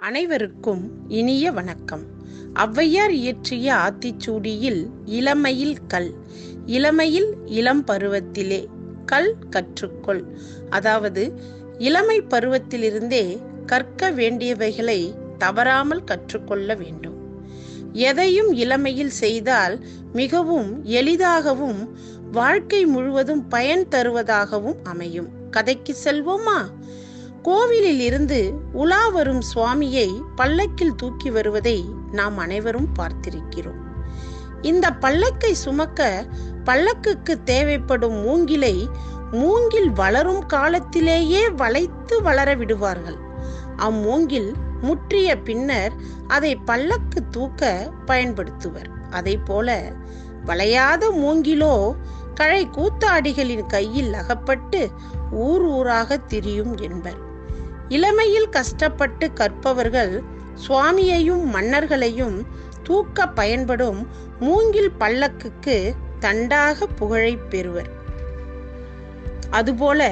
அனைவருக்கும் இனிய வணக்கம். ஔவையார் இயற்றிய ஆத்திச்சூடியில் இளமையில் கல், இளமையில் இளம் பருவத்திலே கல் கற்றுக்கொள். அதாவது இளமை பருவத்திலிருந்தே கற்க வேண்டியவைகளை தவறாமல் கற்றுக்கொள்ள வேண்டும். எதையும் இளமையில் செய்தால் மிகவும் எளிதாகவும் வாழ்க்கை முழுவதும் பயன் தருவதாகவும் அமையும். கதைக்கு செல்வோமா? கோவிலில் இருந்து உலா வரும் சுவாமியை பல்லக்கில் தூக்கி வருவதை நாம் அனைவரும் பார்த்திருக்கிறோம். இந்த பல்லக்கை சுமக்க பல்லக்குக்கு தேவைப்படும் மூங்கிலை மூங்கில் வளரும் காலத்திலேயே வளைத்து வளர விடுவார்கள். அம்மூங்கில் முற்றிய பின்னர் அதை பல்லக்கு தூக்க பயன்படுத்துவர். அதை போல வளையாத மூங்கிலோ கழை கூத்தாடிகளின் கையில் அகப்பட்டு ஊர் ஊராக திரியும் என்பர். இளமையில் கஷ்டப்பட்டு கற்பவர்கள் சுவாமியையும் மன்னர்களையும் தூக்க பயன்படும் மூங்கில் பல்லக்குக்கு தண்டாக புகழை பெறுவர். அதுபோல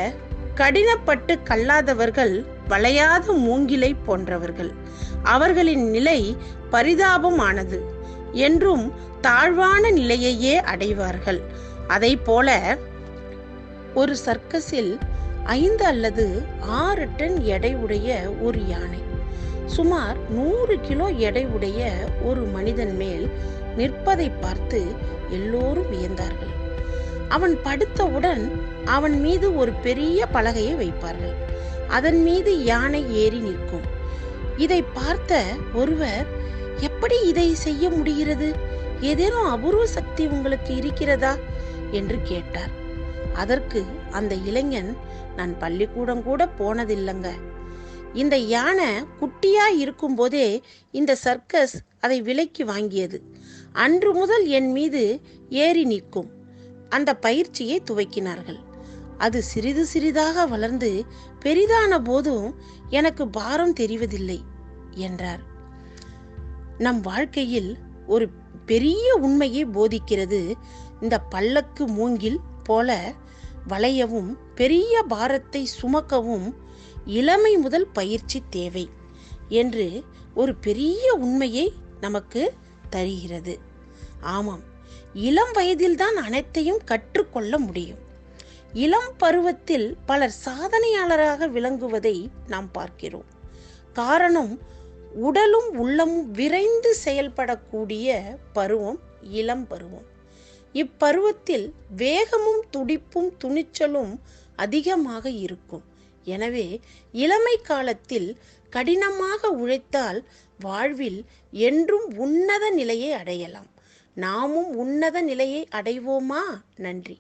கடினப்பட்டு கல்லாதவர்கள் வளையாத மூங்கிலை போன்றவர்கள். அவர்களின் நிலை பரிதாபமானது, என்றும் தாழ்வான நிலையையே அடைவார்கள். அதை போல ஒரு சர்க்கஸில் 5 அல்லது 6 டன் எடை உடைய ஒரு யானை சுமார் 100 கிலோ எடை உடைய ஒரு மனிதன் மேல் நிற்பதை பார்த்து எல்லோரும் வியந்தார்கள். அவன் படுத்தவுடன் அவன் மீது ஒரு பெரிய பலகையை வைப்பார்கள். அதன் மீது யானை ஏறி நிற்கும். இதை பார்த்த ஒருவர், எப்படி இதை செய்ய முடிகிறது? ஏதேனும் அபூர்வ சக்தி உங்களுக்கு இருக்கிறதா என்று கேட்டார். அதற்கு அந்த இளைஞன், நான் பள்ளிக்கூடம் கூட போனதில்லைங்க. இந்த யானை குட்டியா இருக்கும் போதே இந்த சர்க்கஸ் அதை விலைக்கு வாங்கியது. அன்று முதல் என் மீது ஏறி நிற்கும். அந்த பயிற்சியை துவக்கினார்கள். அது சிறிது சிறிதாக வளர்ந்து பெரிதான போதும் எனக்கு பாரம் தெரிவதில்லை என்றார். நம் வாழ்க்கையில் ஒரு பெரிய உண்மையை போதிக்கிறது. இந்த பல்லக்கு மூங்கில் போல வளையவும் பெரிய பாரத்தை சுமக்கவும் இளமை முதல் பயிற்சி தேவை என்று ஒரு பெரிய உண்மையை நமக்கு தருகிறது. ஆமாம், இளம் வயதில்தான் அனைத்தையும் கற்றுக்கொள்ள முடியும். இளம் பருவத்தில் பலர் சாதனையாளராக விளங்குவதை நாம் பார்க்கிறோம். காரணம், உடலும் உள்ளமும் விரைந்து செயல்படக்கூடிய பருவம் இளம் பருவம். இப்பருவத்தில் வேகமும் துடிப்பும் துணிச்சலும் அதிகமாக இருக்கும். எனவே இளமை காலத்தில் கடினமாக உழைத்தால் வாழ்வில் என்றும் உன்னத நிலையை அடையலாம். நாமும் உன்னத நிலையை அடைவோமா? நன்றி.